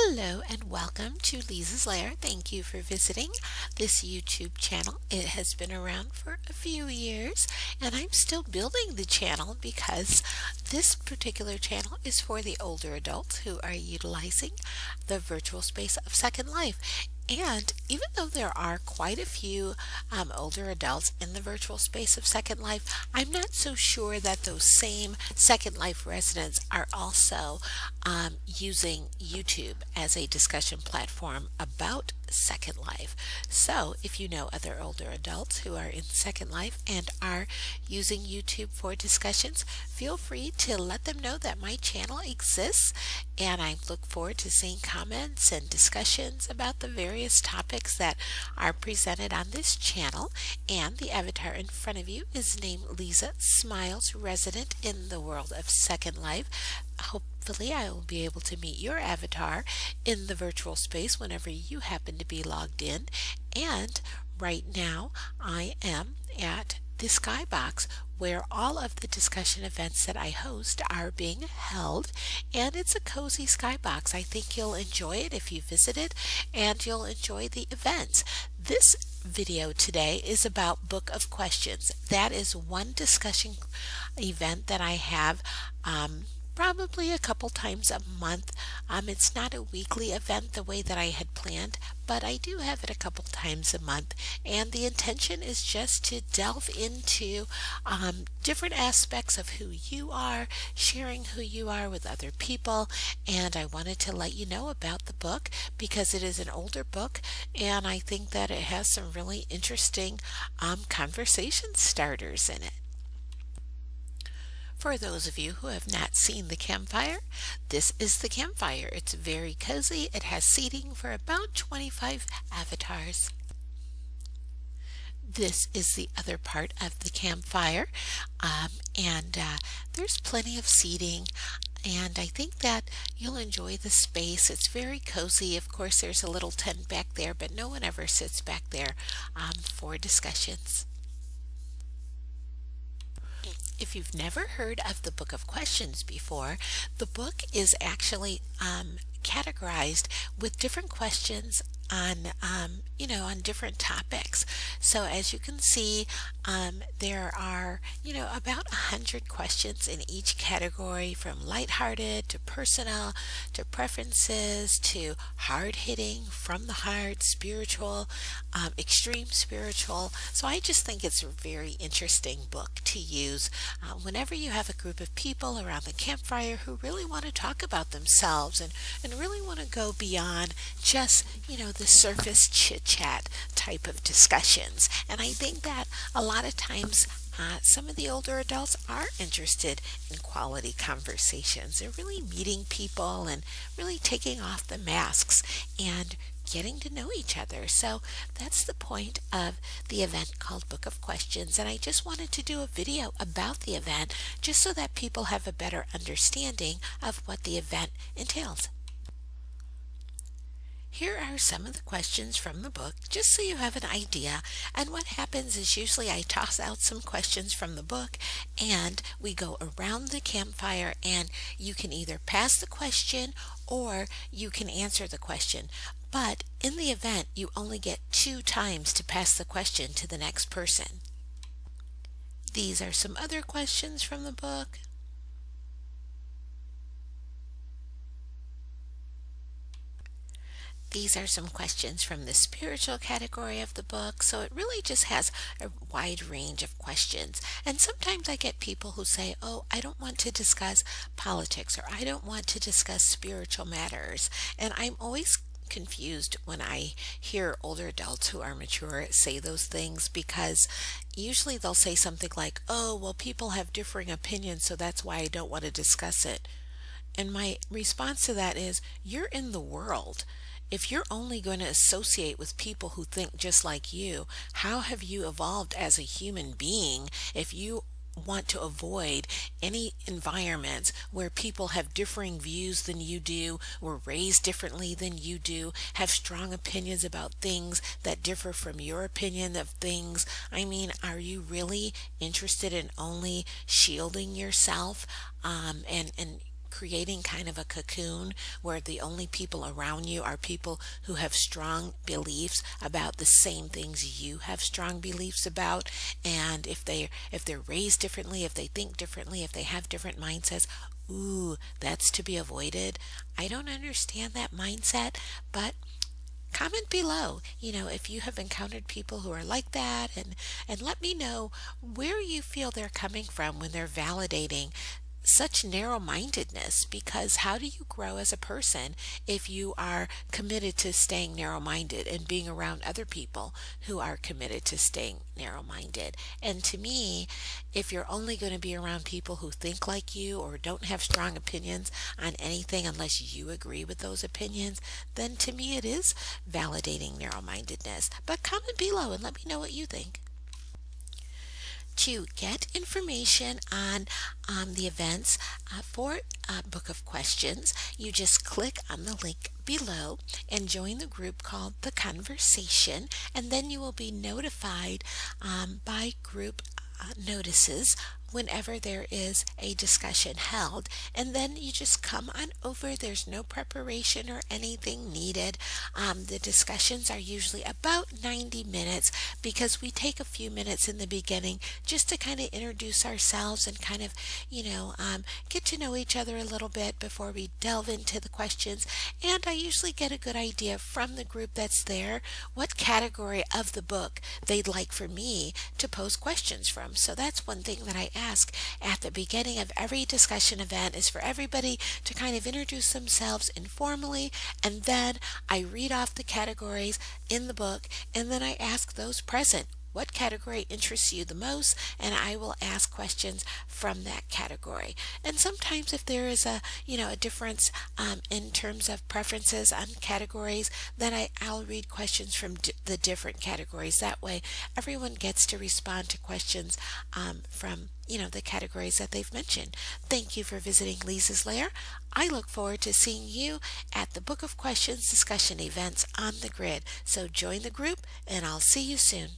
Hello and welcome to Leezah's Lair. Thank you for visiting this YouTube channel. It has been around for a few years and I'm still building the channel because this particular channel is for the older adults who are utilizing the virtual space of Second Life. And even though there are quite a few older adults in the virtual space of Second Life, I'm not so sure that those same Second Life residents are also using YouTube as a discussion platform about Second Life. So if you know other older adults who are in Second Life and are using YouTube for discussions, feel free to let them know that my channel exists, and I look forward to seeing comments and discussions about the various topics that are presented on this channel. And the avatar in front of you is named Leezah Smiles, resident in the world of Second Life. Hopefully I will be able to meet your avatar in the virtual space whenever you happen to be logged in. And right now I am at the Skybox, where all of the discussion events that I host are being held, and it's a cozy skybox. I think you'll enjoy it if you visit it, and you'll enjoy the events. This video today is about Book of Questions. That is one discussion event that I have probably a couple times a month. It's not a weekly event the way that I had planned, but I do have it a couple times a month, and the intention is just to delve into different aspects of who you are, sharing who you are with other people. And I wanted to let you know about the book because it is an older book, and I think that it has some really interesting conversation starters in it. For those of you who have not seen the Campfire, this is the Campfire. It's very cozy. It has seating for about 25 avatars. This is the other part of the Campfire, and there's plenty of seating, and I think that you'll enjoy the space. It's very cozy. Of course, there's a little tent back there, but no one ever sits back there for discussions. If you've never heard of the Book of Questions before, the book is actually categorized with different questions on on different topics. So as you can see, there are about 100 questions in each category, from lighthearted to personal to preferences to hard-hitting, from the heart, spiritual, extreme spiritual. So I just think it's a very interesting book to use whenever you have a group of people around the campfire who really want to talk about themselves and really want to go beyond just the surface chit-chat type of discussions. And I think that a lot of times some of the older adults are interested in quality conversations. They're really meeting people and really taking off the masks and getting to know each other. So that's the point of the event called Book of Questions, and I just wanted to do a video about the event just so that people have a better understanding of what the event entails. Here are some of the questions from the book, just so you have an idea. And what happens is usually I toss out some questions from the book and we go around the campfire, and you can either pass the question or you can answer the question. But in the event, you only get 2 times to pass the question to the next person. These are some other questions from the book. These are some questions from the spiritual category of the book. So it really just has a wide range of questions. And sometimes I get people who say, oh, I don't want to discuss politics, or I don't want to discuss spiritual matters. And I'm always confused when I hear older adults who are mature say those things, because usually they'll say something like, oh, well, people have differing opinions, so that's why I don't want to discuss it. And my response to that is, you're in the world. If you're only going to associate with people who think just like you, how have you evolved as a human being if you want to avoid any environments where people have differing views than you do, were raised differently than you do, have strong opinions about things that differ from your opinion of things? I mean, are you really interested in only shielding yourself and creating kind of a cocoon where the only people around you are people who have strong beliefs about the same things you have strong beliefs about. And if they're raised differently, if they think differently, if they have different mindsets, ooh, that's to be avoided. I don't understand that mindset, but comment below, if you have encountered people who are like that, and let me know where you feel they're coming from when they're validating such narrow-mindedness, because how do you grow as a person if you are committed to staying narrow-minded and being around other people who are committed to staying narrow-minded? And to me, if you're only going to be around people who think like you or don't have strong opinions on anything unless you agree with those opinions, then to me it is validating narrow-mindedness. But comment below and let me know what you think. To get information on the events for Book of Questions, you just click on the link below and join the group called The Conversation, and then you will be notified by group notices whenever there is a discussion held, and then you just come on over. There's no preparation or anything needed. The discussions are usually about 90 minutes because we take a few minutes in the beginning just to kind of introduce ourselves and kind of, get to know each other a little bit before we delve into the questions. And I usually get a good idea from the group that's there what category of the book they'd like for me to pose questions from. So that's one thing that I ask at the beginning of every discussion event, is for everybody to kind of introduce themselves informally, and then I read off the categories in the book, and then I ask those present, what category interests you the most, and I will ask questions from that category. And sometimes if there is a difference in terms of preferences on categories, then I'll read questions from the different categories. That way everyone gets to respond to questions from the categories that they've mentioned. Thank you for visiting Leezah's Lair. I look forward to seeing you at the Book of Questions discussion events on the grid. So join the group and I'll see you soon.